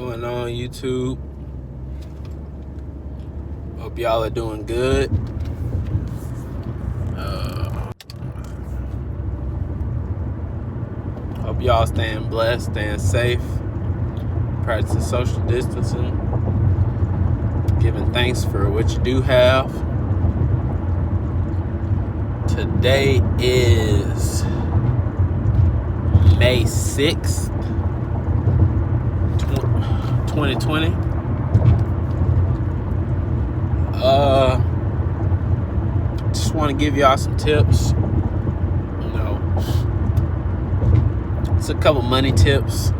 going on, YouTube? Hope y'all are doing good. Hope y'all staying blessed, staying safe, practicing social distancing, giving thanks for what you do have. Today is May 6th, 2020. Just want to give y'all some tips. It's a couple money tips.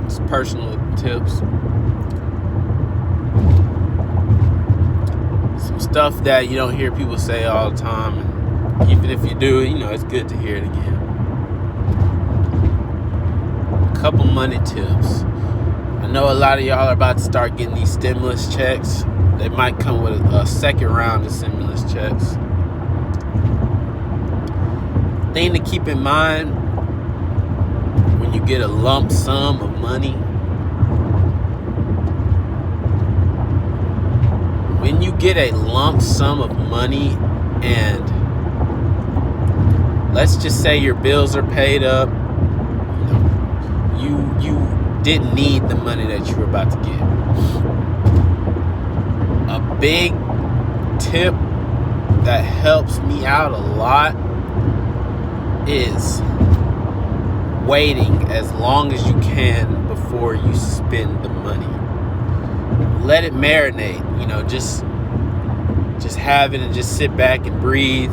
It's personal tips. Some stuff that you don't hear people say all the time. And even if you do, it's good to hear it again. A couple money tips. I know a lot of y'all are about to start getting these stimulus checks. They might come with a second round of stimulus checks. Thing to keep in mind when you get a lump sum of money. When you get a lump sum of money and let's just say your bills are paid up, you didn't need the money that you were about to get. A big tip that helps me out a lot is waiting as long as you can before you spend the money. Let it marinate, just have it and just sit back and breathe.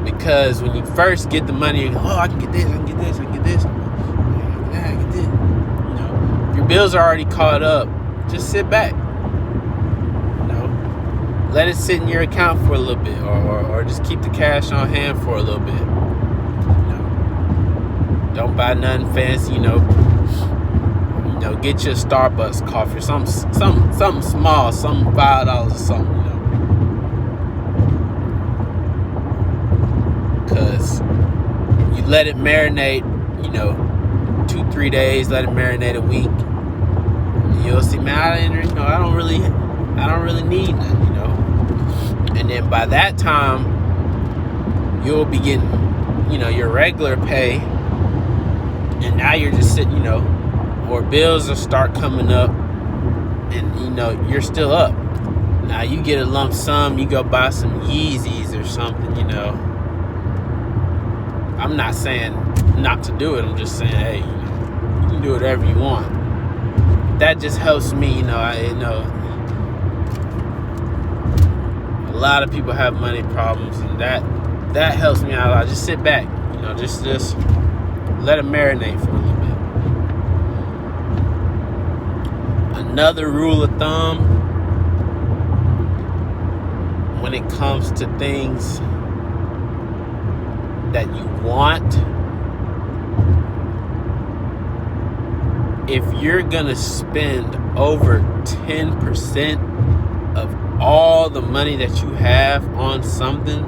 Because when you first get the money, you go, I can get this, I can get this, I can get this, I can get this. If your bills are already caught up, just sit back. Let it sit in your account for a little bit, or just keep the cash on hand for a little bit. Don't buy nothing fancy, get you a Starbucks coffee or something small, something $5 or something, Because you let it marinate, 2-3 days, let it marinate a week. You'll see, man, I don't really need nothing, And then by that time, you'll be getting, your regular pay. And now you're just sitting, or bills will start coming up and, you're still up. Now you get a lump sum, you go buy some Yeezys or something, I'm not saying not to do it. I'm just saying, hey, you can do whatever you want. That just helps me, a lot of people have money problems, and that helps me out a lot. Just sit back, just let it marinate for a little bit. Another rule of thumb when it comes to things that you want, if you're gonna spend over 10% of all the money that you have on something,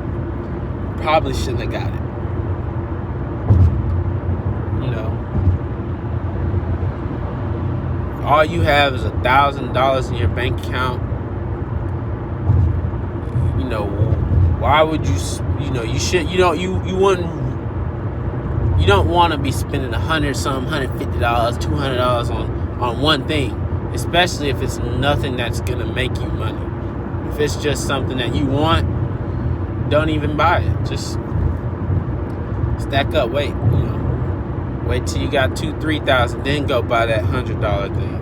probably shouldn't have got it. All you have is $1,000 in your bank account. Why would you? You should. You don't want to be spending $150, $200 on one thing, especially if it's nothing that's gonna make you money. If it's just something that you want, don't even buy it. Just stack up. Wait till you got $2,000-$3,000, then go buy that $100 thing.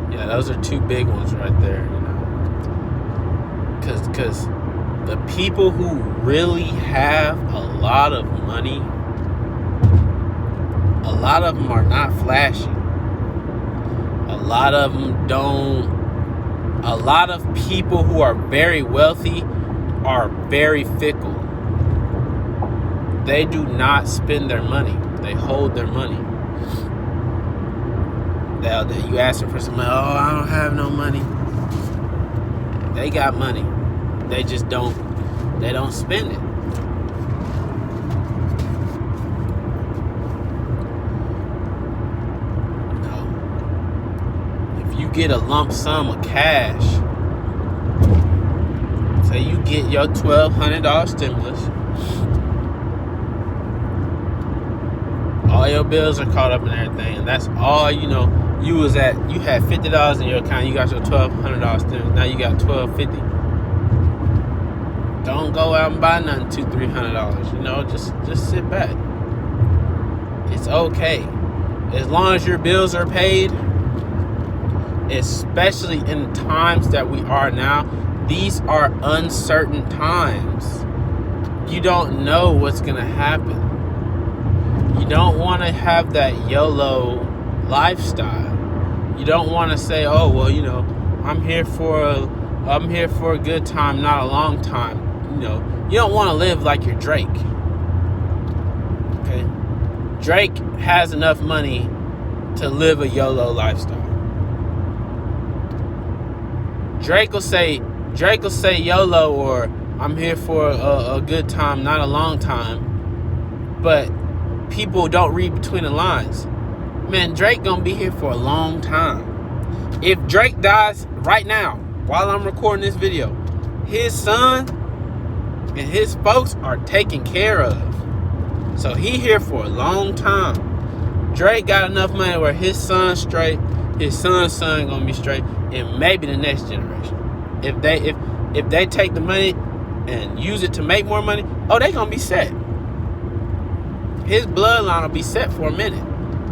Now, those are two big ones right there. Because the people who really have a lot of money, a lot of them are not flashy. A lot of them don't. A lot of people who are very wealthy are very fickle. They do not spend their money. They hold their money. You ask them for some money. Oh, I don't have no money. They got money. They just don't they don't spend it. If you get a lump sum of cash, say you get your $1,200 stimulus, all your bills are caught up and everything, and that's all, you had $50 in your account, you got your $1,200 stimulus, now you got $1,250. Don't go out and buy nothing $200-$300. Just sit back. It's okay. As long as your bills are paid, especially in times that we are now, these are uncertain times. You don't know what's going to happen. You don't want to have that YOLO lifestyle. You don't want to say, oh, well, I'm here for a good time, not a long time. You don't want to live like you're Drake. Okay? Drake has enough money to live a YOLO lifestyle. Drake will say YOLO, or I'm here for a good time, not a long time. But people don't read between the lines. Man, Drake gonna be here for a long time. If Drake dies right now, while I'm recording this video, his son and his folks are taken care of. So he here for a long time. Drake got enough money where his son's straight, his son's son gonna be straight, and maybe the next generation. If they take the money and use it to make more money, they gonna be set. His bloodline will be set for a minute,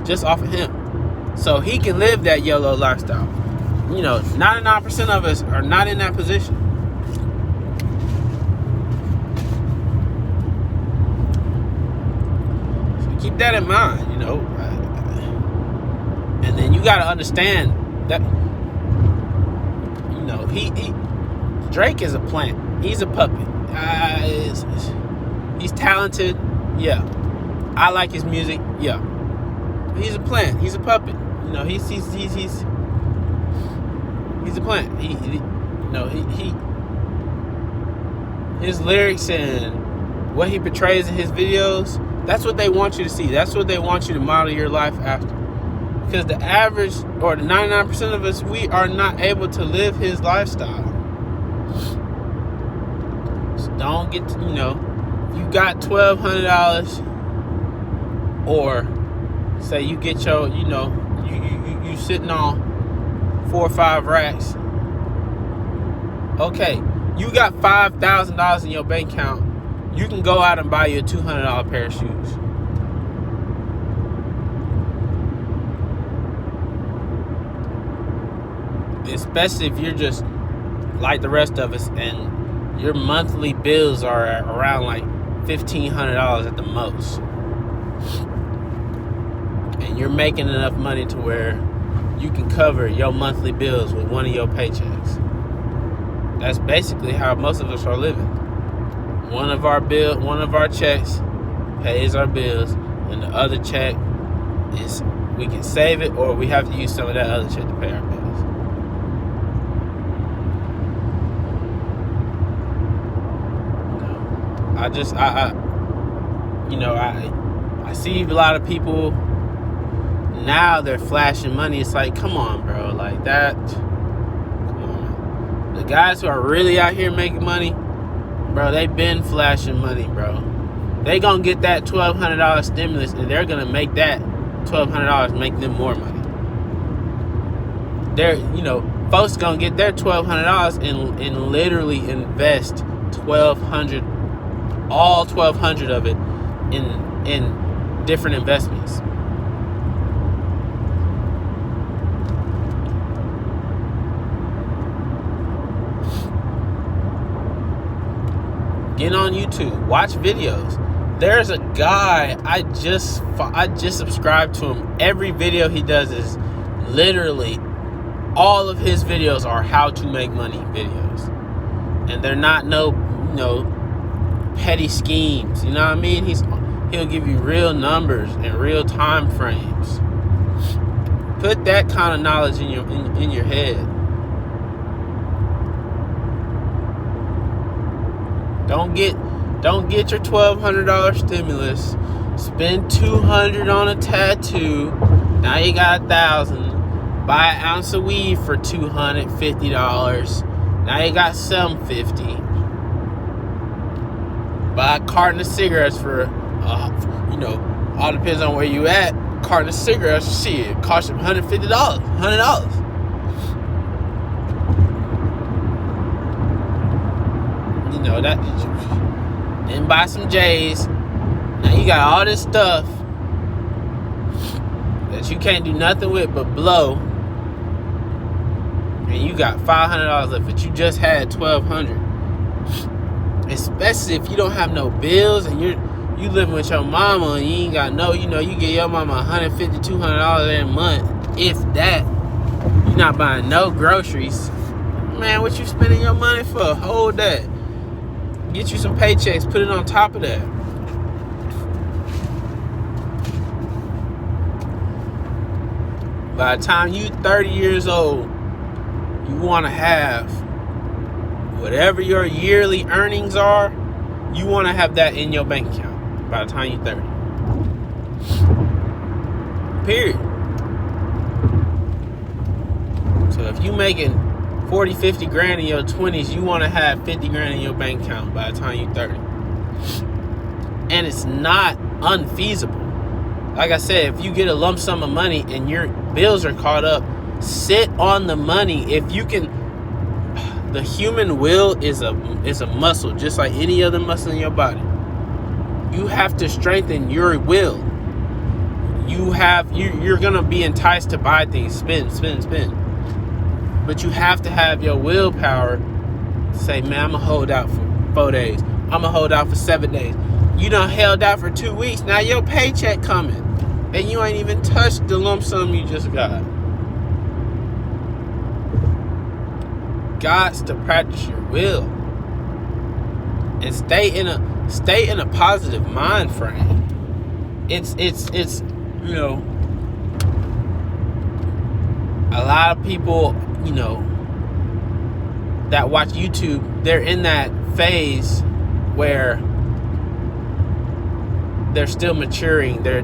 just off of him. So he can live that YOLO lifestyle. 99% of us are not in that position. So keep that in mind, And then you got to understand that, Drake is a plant. He's a puppet. He's talented. Yeah. I like his music. Yeah. He's a plant. He's a puppet. He's a plant. His lyrics and what he portrays in his videos, that's what they want you to see. That's what they want you to model your life after. Because the average, or the 99% of us, we are not able to live his lifestyle. So don't get to, you got $1,200, or say you get your, you sitting on 4 or 5 racks. Okay, you got $5,000 in your bank account. You can go out and buy you a $200 pair of shoes. Especially if you're just like the rest of us and your monthly bills are around like $1,500 at the most. And you're making enough money to where you can cover your monthly bills with one of your paychecks. That's basically how most of us are living. One of our checks pays our bills, and the other check is we can save it, or we have to use some of that other check to pay our bills. I see a lot of people now, they're flashing money. It's like, come on, bro, like that. Come on. The guys who are really out here making money, bro, they've been flashing money, bro. They gonna get that $1,200 stimulus, and they're gonna make that $1,200 make them more money. They're, folks gonna get their $1,200 and literally invest $1,200, all $1,200 of it in different investments. Get on YouTube, watch videos. There's a guy, I just subscribed to him. Every video he does is literally, all of his videos are how to make money videos. And they're not no petty schemes. You know what I mean? He'll give you real numbers and real time frames. Put that kind of knowledge in your head. Don't get your $1,200 stimulus. Spend $200 on a tattoo. Now you got $1,000. Buy an ounce of weed for $250. Now you got $750. Buy a carton of cigarettes for, all depends on where you at. Carton of cigarettes, shit, cost you $150, $100. That. Then buy some J's. Now you got all this stuff that you can't do nothing with but blow, and you got $500 left, but you just had $1,200. Especially if you don't have no bills and you living with your mama and you ain't got you get your mama $150, $200 every month, if that. You're not buying no groceries. Man, what you spending your money for? Hold that. Get you some paychecks, put it on top of that. By the time you 30 years old, you want to have whatever your yearly earnings are, you want to have that in your bank account by the time you're 30. Period. So if you making 40, 50 grand in your 20s, you want to have 50 grand in your bank account by the time you're 30. And it's not unfeasible. Like I said, if you get a lump sum of money and your bills are caught up, sit on the money. If you can, the human will is a muscle, just like any other muscle in your body. You have to strengthen your will. You're gonna be enticed to buy things, spend. But you have to have your willpower to say, man, I'm going to hold out for 4 days. I'm going to hold out for 7 days. You done held out for 2 weeks. Now your paycheck coming. And you ain't even touched the lump sum you just got. Gots to practice your will. And stay in a positive mind frame. It's a lot of people, that watch YouTube, they're in that phase where they're still maturing. The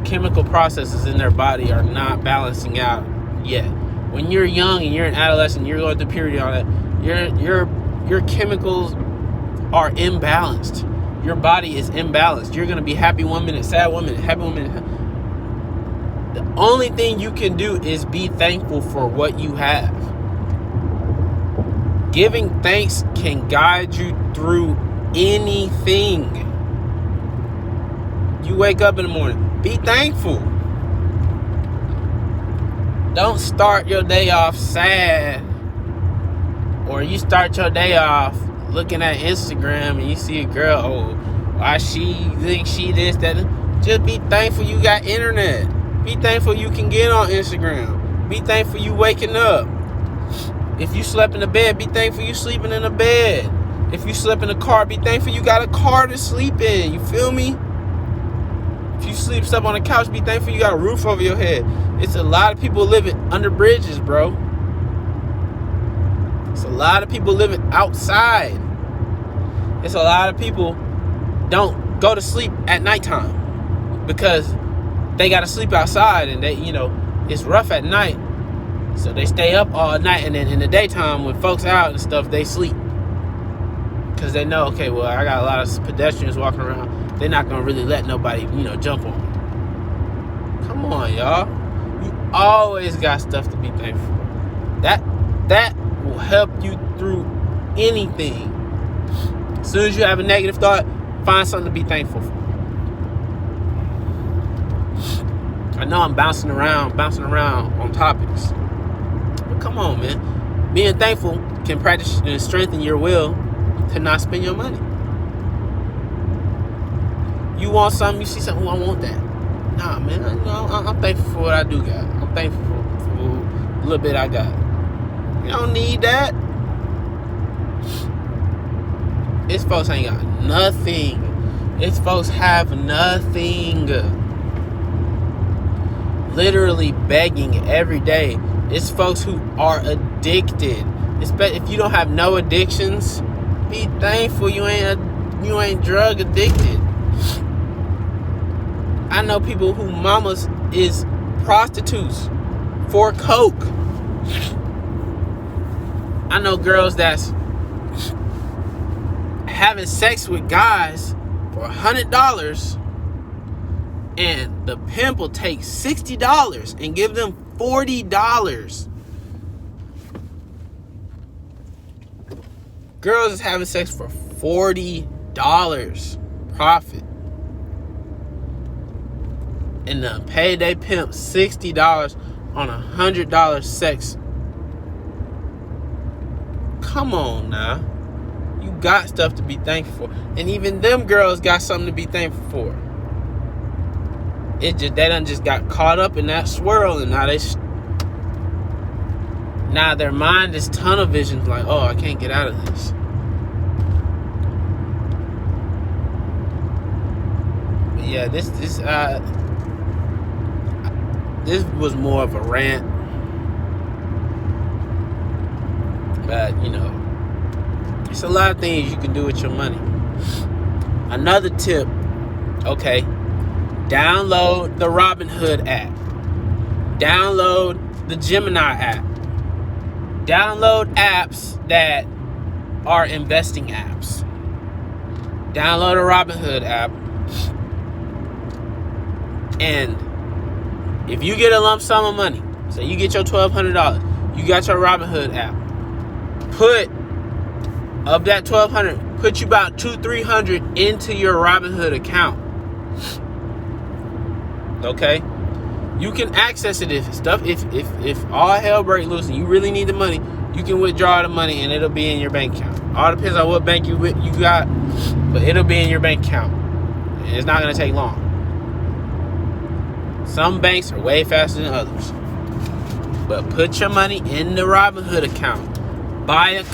chemical processes in their body are not balancing out yet. When you're young and you're an adolescent, you're going through puberty and all that, your chemicals are imbalanced. Your body is imbalanced. You're going to be happy 1 minute, sad 1 minute, happy 1 minute. The only thing you can do is be thankful for what you have. Giving thanks can guide you through anything. You wake up in the morning, be thankful. Don't start your day off sad, or you start your day off looking at Instagram and you see a girl, why she thinks she this, that. Just be thankful you got internet. Be thankful you can get on Instagram. Be thankful you waking up. If you slept in a bed, be thankful you sleeping in a bed. If you slept in a car, be thankful you got a car to sleep in. You feel me? If you sleep on a couch, be thankful you got a roof over your head. It's a lot of people living under bridges, bro. It's a lot of people living outside. It's a lot of people don't go to sleep at nighttime because they got to sleep outside, and they, it's rough at night. So they stay up all night, and then in the daytime when folks out and stuff, they sleep. Because they know, okay, well, I got a lot of pedestrians walking around. They're not going to really let nobody, jump on me. Come on, y'all. You always got stuff to be thankful for. That will help you through anything. As soon as you have a negative thought, find something to be thankful for. I know I'm bouncing around on topics. But come on, man. Being thankful can practice and strengthen your will to not spend your money. You want something, you see something, I want that. Nah, man, I'm thankful for what I do got. I'm thankful for a little bit I got. You don't need that. It's folks ain't got nothing. It's folks have nothing. Literally begging every day. It's folks who are addicted. If you don't have no addictions, be thankful you ain't drug addicted. I know people who mamas is prostitutes for coke. I know girls that's having sex with guys for $100, and the pimp will take $60 and give them $40. Girls is having sex for $40 profit, and then pay they pimp $60 on $100 sex. Come on now. You got stuff to be thankful for. And even them girls got something to be thankful for. They done just got caught up in that swirl, and now their mind is tunnel vision, like, oh, I can't get out of this. But yeah, this was more of a rant. But, it's a lot of things you can do with your money. Another tip, okay, download the Robinhood app. Download the Gemini app. Download apps that are investing apps. Download a Robinhood app. And if you get a lump sum of money, so you get your $1,200, you got your Robinhood app. Of that $1,200, put you about $200-$300 into your Robinhood account. Okay? You can access it if all hell breaks loose and you really need the money, you can withdraw the money and it'll be in your bank account. All depends on what bank you got, but it'll be in your bank account. And it's not gonna take long. Some banks are way faster than others. But put your money in the Robinhood account. Buy if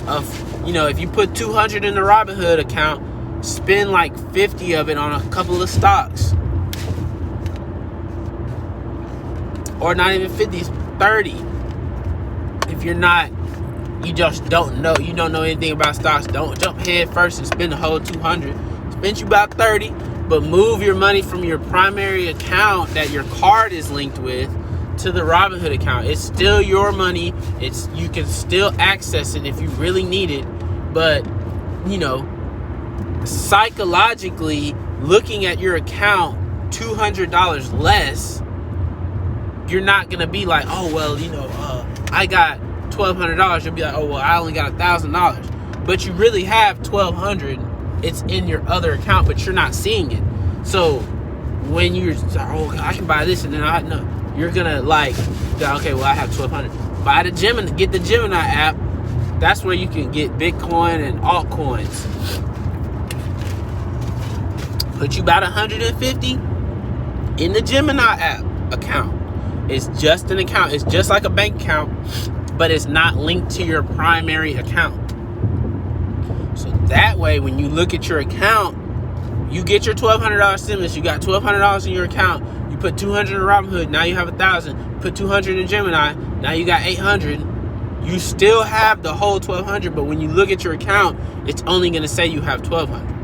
you put $200 in the Robinhood account, spend like $50 of it on a couple of stocks. Or not even 50, 30. If you just don't know, you don't know anything about stocks, don't jump head first and spend the whole $200. Spend you about 30, but move your money from your primary account that your card is linked with to the Robinhood account. It's still your money. You can still access it if you really need it. But, psychologically, looking at your account $200 less, you're not going to be like, oh, well, I got $1,200. You'll be like, oh, well, I only got $1,000. But you really have $1,200. It's in your other account, but you're not seeing it. So when you're, oh, I can buy this, and then you're going to okay, well, I have $1,200. Get the Gemini app. That's where you can get Bitcoin and altcoins. Put you about $150 in the Gemini app account. It's just an account. It's just like a bank account, but it's not linked to your primary account. So that way, when you look at your account, you get your $1,200 stimulus. You got $1,200 in your account. You put $200 in Robinhood. Now you have $1,000. Put $200 in Gemini. Now you got $800. You still have the whole $1,200, but when you look at your account, it's only going to say you have $1,200.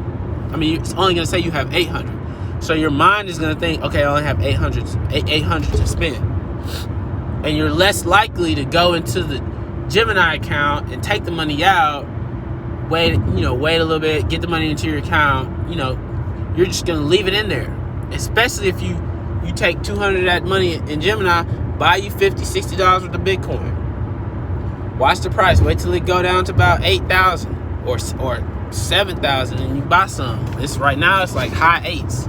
It's only going to say you have $800. So your mind is going to think, okay, I only have $800 to spend. And you're less likely to go into the Gemini account and take the money out, wait a little bit, get the money into your account. You're just going to leave it in there. Especially if you take $200 of that money in Gemini, buy you $50, $60 worth of Bitcoin. Watch the price. Wait till it go down to about 8,000 or 7,000 and you buy some. Right now it's like high 8s.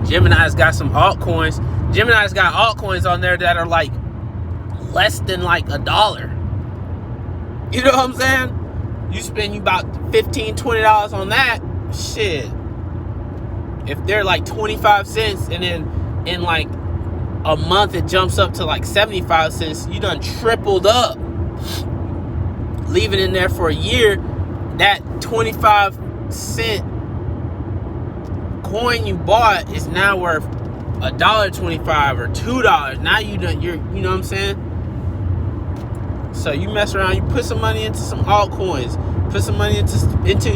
Gemini's got some altcoins. Gemini's got altcoins on there that are like less than like $1. You know what I'm saying? You spend about $15, $20 on that. Shit. If they're like 25 cents and then in like a month it jumps up to like 75 cents, you done tripled up. Leave it in there for a year, that 25 cent coin you bought is now worth $1.25 or $2. Now you know what I'm saying? So you mess around, you put some money into some altcoins, put some money into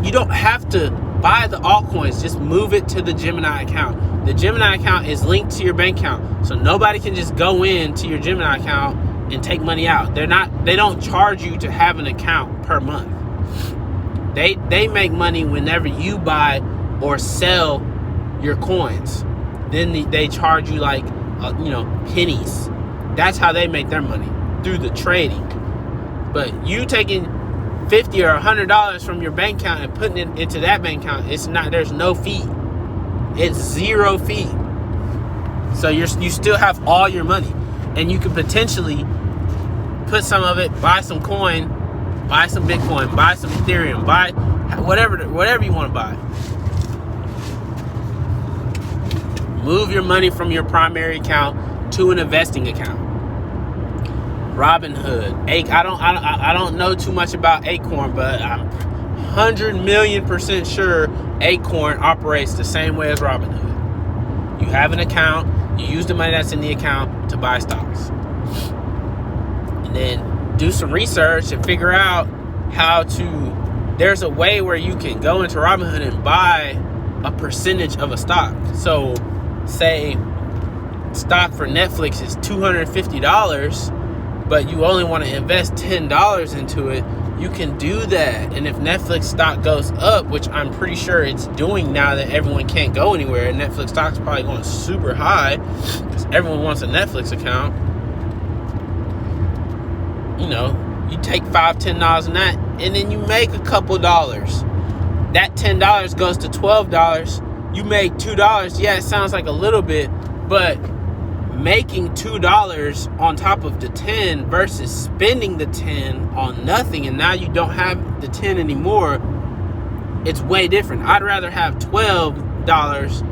you don't have to buy the altcoins, just move it to the Gemini account. The Gemini account is linked to your bank account, so nobody can just go into your Gemini account and take money out. They don't charge you to have an account per month. They make money whenever you buy or sell your coins. Then they charge you like pennies. That's how they make their money, through the trading. But you taking $50 or $100 from your bank account and putting it into that bank account, there's no fee. It's zero fee. So you still have all your money, and you could potentially put some of it, buy some coin, buy some Bitcoin, buy some Ethereum, buy whatever you want to buy. Move your money from your primary account to an investing account. Robinhood, I don't know too much about Acorn, but I'm 100,000,000% sure Acorn operates the same way as Robinhood. You have an account, you use the money that's in the account to buy stocks, and then do some research and figure out there's a way where you can go into Robinhood and buy a percentage of a stock. So say stock for Netflix is $250, but you only want to invest $10 into it, you can do that. And if Netflix stock goes up, which I'm pretty sure it's doing now that everyone can't go anywhere, and Netflix stock's probably going super high because everyone wants a Netflix account, you take $5, $10 in that, and then you make a couple dollars. That $10 goes to $12. You make $2. Yeah, it sounds like a little bit, but making $2 on top of the 10 versus spending the 10 on nothing, and now you don't have the 10 anymore, it's way different. I'd rather have $12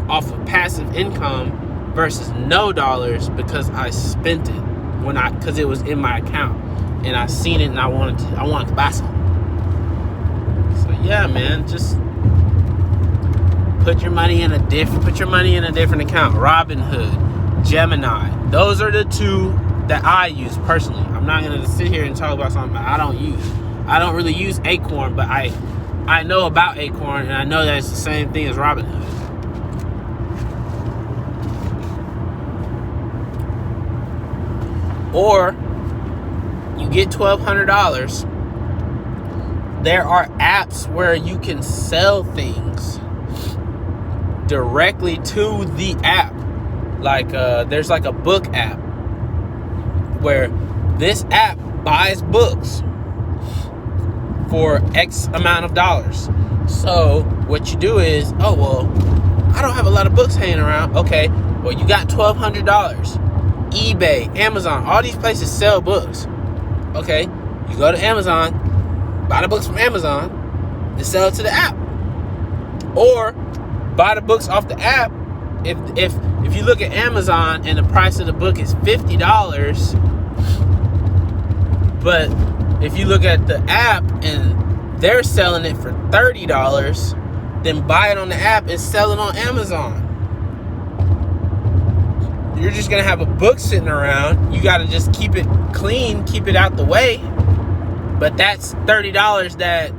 off of passive income versus no dollars because I spent it because it was in my account and I seen it and I wanted to buy some. So yeah, man, just put your money in a different account. Robinhood, Gemini. Those are the two that I use personally. I'm not going to sit here and talk about something I don't use. I don't really use Acorn, but I know about Acorn, and I know that it's the same thing as Robinhood. Or you get $1,200. There are apps where you can sell things directly to the app. Like there's like a book app where this app buys books for X amount of dollars. So what you do is, I don't have a lot of books hanging around. Okay, well, you got $1,200. eBay, Amazon, all these places sell books. Okay, you go to Amazon, buy the books from Amazon, and sell it to the app. Or buy the books off the app. If you look at Amazon and the price of the book is $50, but if you look at the app and they're selling it for $30, then buy it on the app and sell it on Amazon. You're just going to have a book sitting around. You got to just keep it clean, keep it out the way. But that's $30 that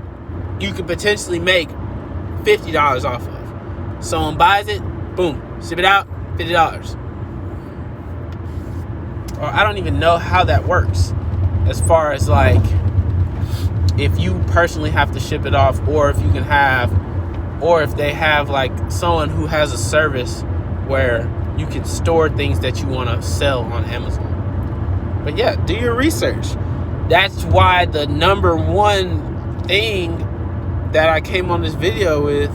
you could potentially make $50 off of. Someone buys it, boom, ship it out, $50. Or I don't even know how that works. As far as like, if you personally have to ship it off, or if they have like someone who has a service where you can store things that you want to sell on Amazon. But yeah, do your research. That's why the number one thing that I came on this video with,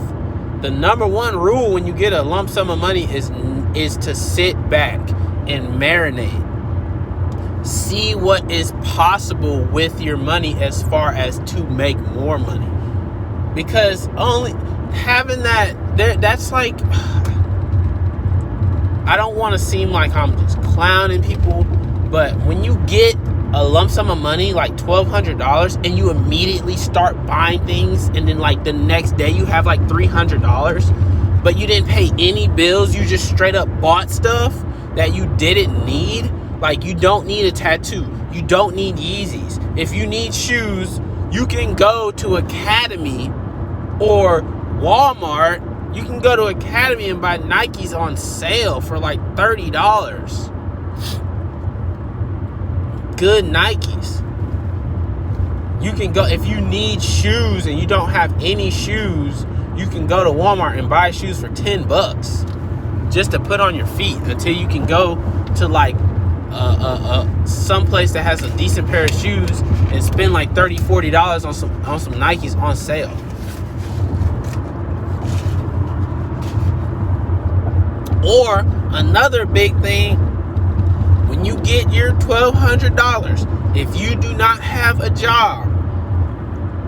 the number one rule when you get a lump sum of money is to sit back and marinate. See what is possible with your money as far as to make more money. Because only having that's like, I don't want to seem like I'm just clowning people, but when you get a lump sum of money like $1,200 and you immediately start buying things, and then like the next day you have like $300, but you didn't pay any bills, you just straight up bought stuff that you didn't need. Like, you don't need a tattoo, You don't need Yeezys. If you need shoes, you can go to Academy or Walmart. You can go to Academy and buy Nikes on sale for like $30. Good Nikes. You can go, if you need shoes and you don't have any shoes, you can go to Walmart and buy shoes for $10 just to put on your feet until you can go to like some place that has a decent pair of shoes and spend like $30-$40 on some Nikes on sale. Or another big thing, when you get your $1,200, if you do not have a job,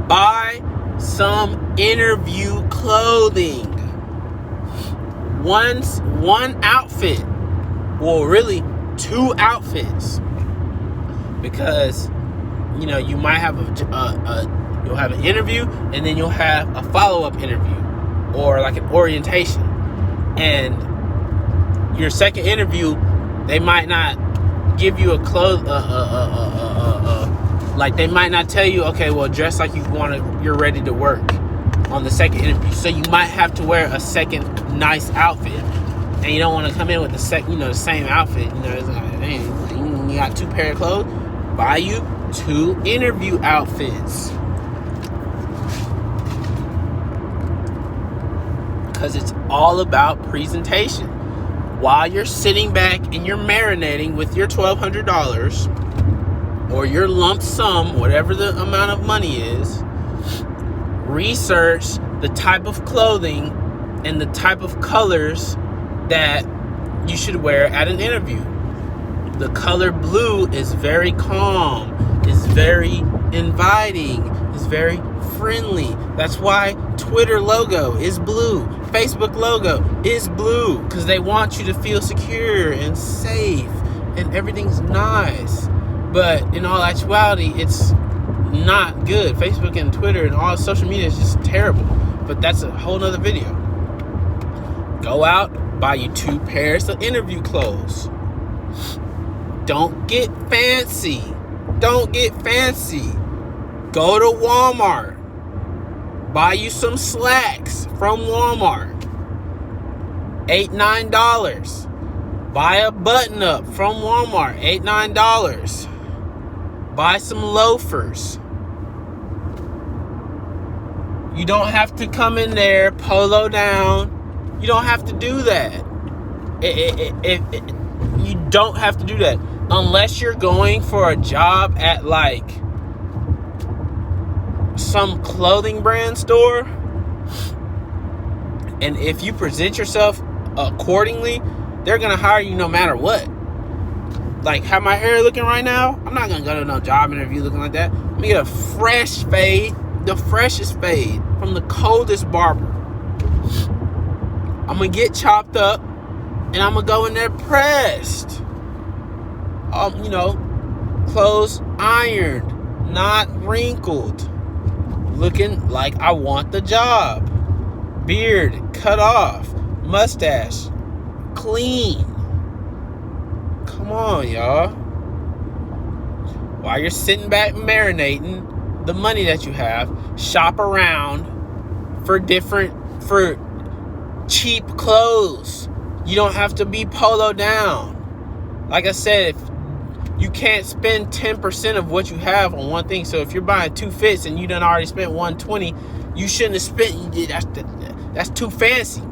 buy some interview clothing. One outfit, well, really 2 outfits, because you might have you'll have an interview and then you'll have a follow-up interview or like an orientation, and your second interview they might not give you like they might not tell you, okay, well, dress like you're ready to work on the second interview. So you might have to wear a second nice outfit, and you don't want to come in with the same outfit. It's like, hey, you got 2 pair of clothes, buy you 2 interview outfits, because it's all about presentation. While you're sitting back and you're marinating with your $1,200 or your lump sum, whatever the amount of money is, research the type of clothing and the type of colors that you should wear at an interview. The color blue is very calm, is very inviting, is very friendly. That's why Twitter logo is blue. Facebook logo is blue, because they want you to feel secure and safe and everything's nice. But in all actuality, it's not good. Facebook and Twitter and all social media is just terrible. But that's a whole nother video. Go out, buy you 2 pairs of interview clothes. Don't get fancy. Don't get fancy. Go to Walmart. Buy you some slacks from Walmart. $8-9. Buy a button up from Walmart. $8-9. Buy some loafers. You don't have to come in there polo down. You don't have to do that. You don't have to do that unless you're going for a job at like some clothing brand store, and if you present yourself accordingly, they're gonna hire you no matter what. Like how my hair looking right now, I'm not gonna go to no job interview looking like that. I'm gonna get a fresh fade, the freshest fade from the coldest barber. I'm gonna get chopped up and I'm gonna go in there pressed. Clothes ironed, not wrinkled, looking like I want the job. Beard cut off, mustache clean. Come on, y'all. While you're sitting back marinating the money that you have, shop around for cheap clothes. You don't have to be polo down. Like I said, if you can't spend 10% of what you have on one thing. So if you're buying 2 fits and you done already spent $120, you shouldn't have spent. That's too fancy.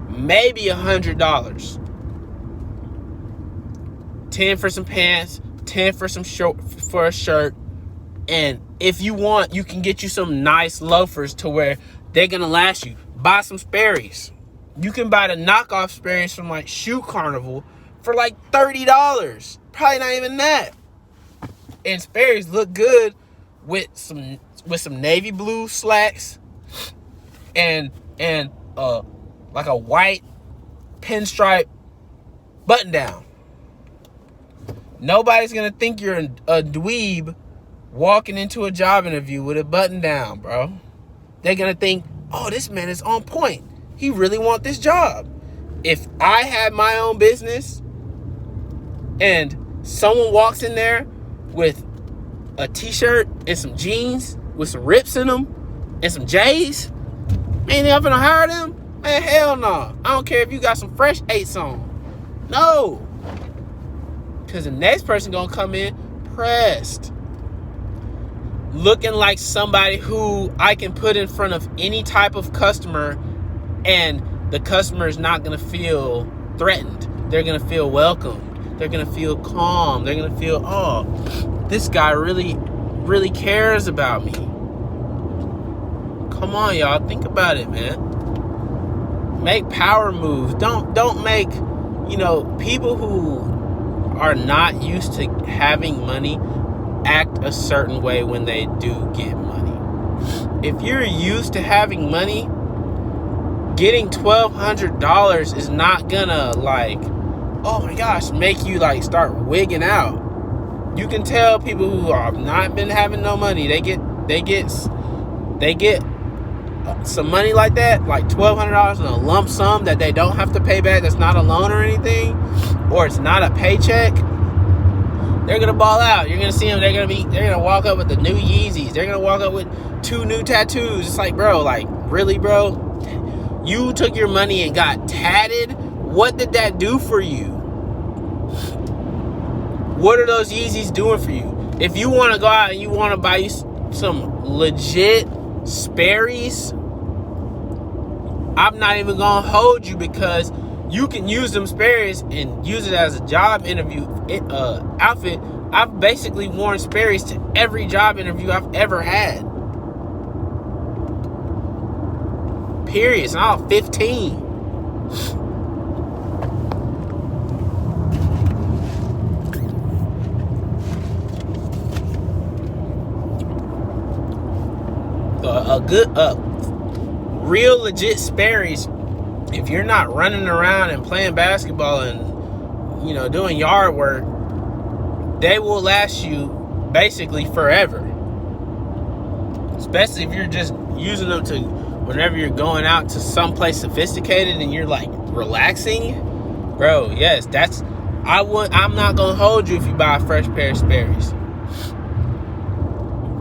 Maybe $100. 10 for some pants, 10 for for a shirt, and if you want, you can get you some nice loafers to where they're gonna last you. Buy some Sperry's. You can buy the knockoff Sperry's from like Shoe Carnival for like $30. Probably not even that. And Sperry's look good with some navy blue slacks and like a white pinstripe button down. Nobody's gonna think you're a dweeb walking into a job interview with a button down, bro. They're gonna think, oh, this man is on point. He really wants this job. If I had my own business and Someone walks in there with a t-shirt and some jeans with some rips in them and some J's, ain't they gonna hire them? Man, hell no. I don't care if you got some fresh 8s on. No. Because the next person gonna come in pressed, looking like somebody who I can put in front of any type of customer, and the customer is not gonna feel threatened. They're gonna feel welcomed. They're gonna feel calm. They're gonna feel, oh, this guy really, really cares about me. Come on, y'all. Think about it, man. Make power moves. Don't make, people who are not used to having money act a certain way when they do get money. If you're used to having money, getting $1,200 is not gonna oh my gosh, make you start wigging out. You can tell people who have not been having no money, they get some money like that, like $1,200 in a lump sum that they don't have to pay back. That's not a loan or anything, or it's not a paycheck. They're gonna ball out. You're gonna see them. They're gonna walk up with the new Yeezys. They're gonna walk up with 2 new tattoos. It's bro, really, bro? You took your money and got tatted. What did that do for you? What are those Yeezys doing for you? If you want to go out and you want to buy you some legit Sperry's, I'm not even gonna hold you, because you can use them Sperry's and use it as a job interview outfit. I've basically worn Sperry's to every job interview I've ever had. Period. It's all 15. A good, real legit Sperry's, if you're not running around and playing basketball and, doing yard work, they will last you basically forever. Especially if you're just using them to, whenever you're going out to someplace sophisticated and you're relaxing, bro. Yes, I'm not gonna hold you if you buy a fresh pair of Sperry's.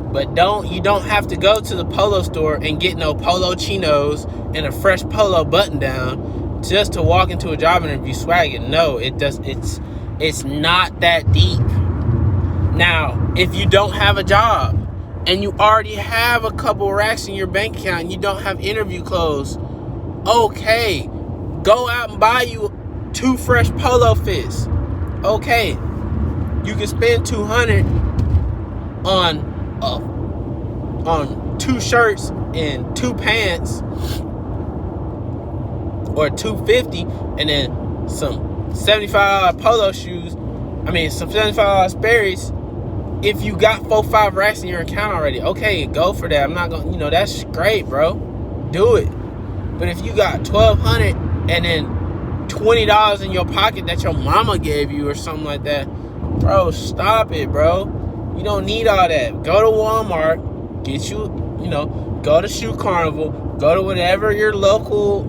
But you don't have to go to the polo store and get no polo chinos and a fresh polo button down just to walk into a job interview swagging. No, it's not that deep. Now, if you don't have a job and you already have a couple racks in your bank account and you don't have interview clothes, okay, go out and buy you 2 fresh polo fits. Okay, you can spend $200 on 2 shirts and 2 pants, or $250, and then some $75 polo shoes. Some $75 Sperry's. If you got 4-5 racks in your account already, okay, go for that. I'm not gonna, that's great, bro. Do it. But if you got $1,200 and then $20 in your pocket that your mama gave you or something like that, bro, stop it, bro. You don't need all that. Go to Walmart, get you, go to Shoe Carnival, go to whatever your local,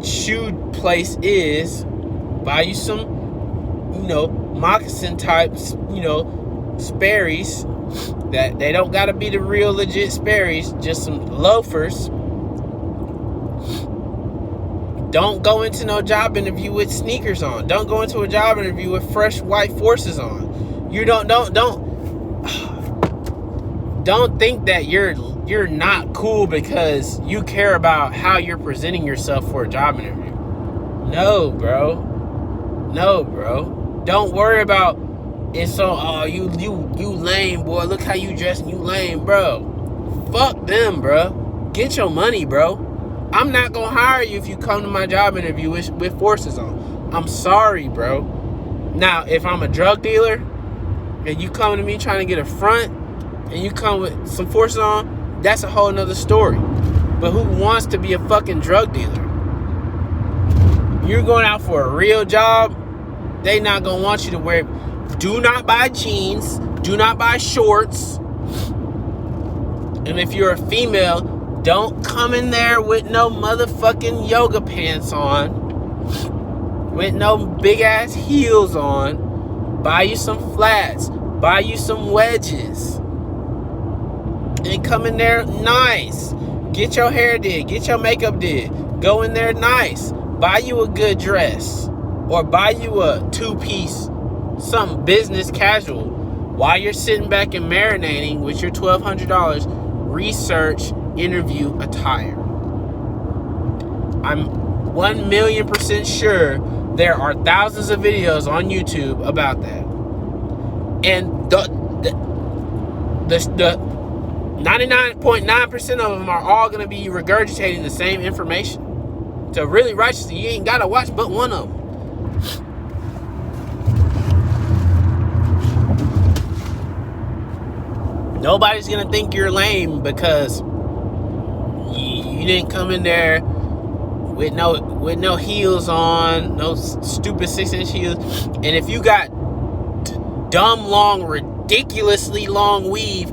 shoe place is, buy you some, moccasin types, Sperry's, that they don't gotta be the real legit Sperry's, just some loafers. Don't go into no job interview with sneakers on. Don't go into a job interview with fresh white Forces on. You don't think that you're not cool because you care about how you're presenting yourself for a job interview. No, bro. Don't worry about it. So, you lame, boy. Look how you dress and you lame, bro. Fuck them, bro. Get your money, bro. I'm not gonna hire you if you come to my job interview with Forces on. I'm sorry, bro. Now, if I'm a drug dealer and you come to me trying to get a front and you come with some Forces on, that's a whole nother story. But who wants to be a fucking drug dealer? You're going out for a real job, they not gonna want you to wear. Do not buy jeans. Do not buy shorts. And if you're a female, don't come in there with no motherfucking yoga pants on, with no big ass heels on. buy you some flats, buy you some wedges, and come in there nice. Get your hair did, get your makeup did. Go in there nice. Buy you a good dress, or buy you a two-piece, something business casual. While you're sitting back and marinating with your $1,200, research interview attire. I'm 1,000,000% sure there are thousands of videos on YouTube about that. And the 99.9% of them are all going to be regurgitating the same information. So really righteously, you ain't got to watch but one of them. Nobody's going to think you're lame because you didn't come in there with no heels on, no stupid 6-inch heels. And if you got dumb long, ridiculously long weave,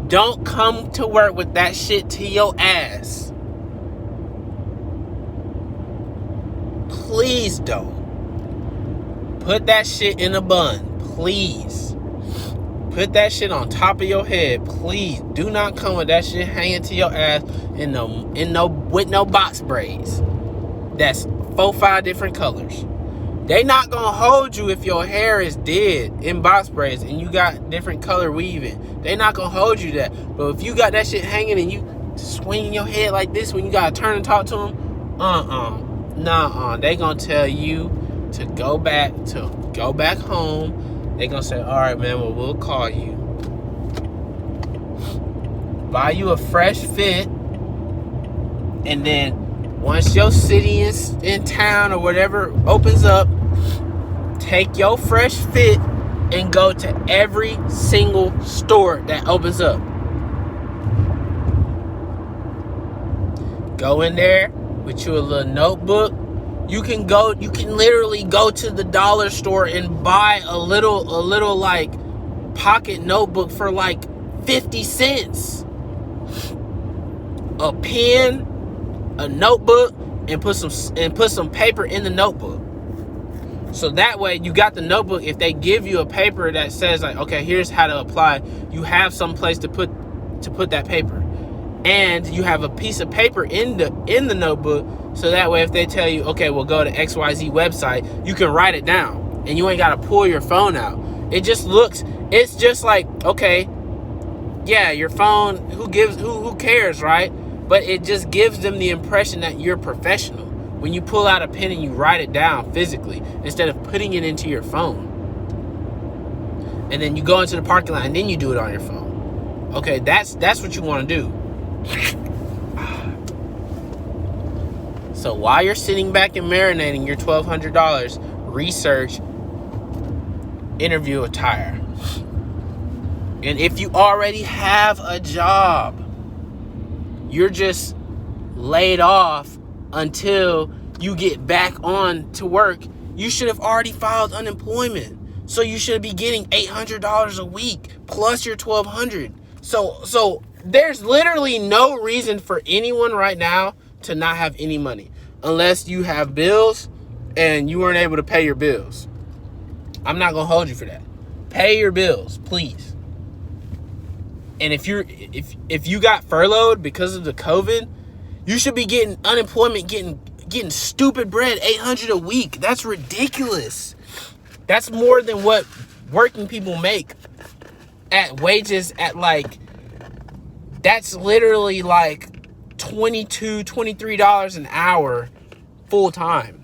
don't come to work with that shit to your ass. Please don't. Put that shit in a bun. Please. Put that shit on top of your head. Please do not come with that shit hanging to your ass with no box braids. That's 4-5 different colors. They not gonna hold you if your hair is dead in box braids and you got different color weaving. They not gonna hold you that. But if you got that shit hanging and you swinging your head like this when you gotta turn and talk to them, they gonna tell you to go back home. They gonna say, all right, man, well, we'll call you. Buy you a fresh fit, and then once your city is in town or whatever opens up, take your fresh fit and go to every single store that opens up. Go in there with you a little notebook. You can literally go to the dollar store and buy a little like pocket notebook for like 50 cents. A pen, a notebook, and put some paper in the notebook. So that way you got the notebook. If they give you a paper that says like, okay, here's how to apply, you have some place to put that paper. And you have a piece of paper in the notebook, so that way if they tell you, okay, we'll go to XYZ website, you can write it down and you ain't got to pull your phone out. It's just like, okay, yeah, your phone, who cares, right? But it just gives them the impression that you're professional when you pull out a pen and you write it down physically instead of putting it into your phone. And then you go into the parking lot and then you do it on your phone. Okay, that's what you want to do. So while you're sitting back and marinating your $1,200, research interview attire. And if you already have a job, you're just laid off until you get back on to work, you should have already filed unemployment. So you should be getting $800 a week plus your $1,200. So there's literally no reason for anyone right now to not have any money unless you have bills and you weren't able to pay your bills. I'm not gonna hold you for that. Pay your bills, please. And if you got furloughed because of the COVID, you should be getting unemployment, getting stupid bread, $800 a week. That's ridiculous. That's more than what working people make at wages at like, that's literally like $22, $23 an hour full time.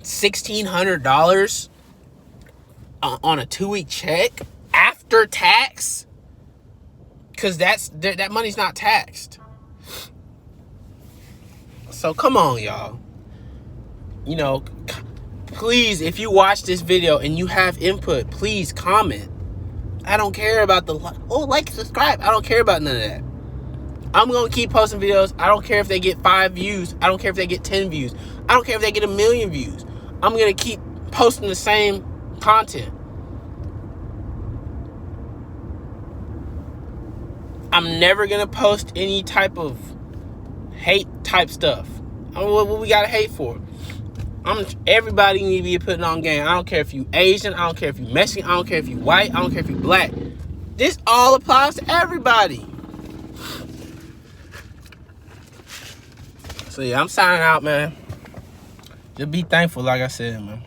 $1,600 on a 2-week check after tax, because that money's not taxed. So come on, y'all. You know, please, if you watch this video and you have input, please comment. I don't care about like, subscribe. I don't care about none of that. I'm going to keep posting videos. I don't care if they get 5 views. I don't care if they get 10 views. I don't care if they get 1 million views. I'm going to keep posting the same content. I'm never going to post any type of hate type stuff. I mean, what we got to hate for? Everybody need to be putting on game. I don't care if you Asian. I don't care if you Mexican. I don't care if you white. I don't care if you black. This all applies to everybody. So yeah, I'm signing out, man. Just be thankful, like I said, man.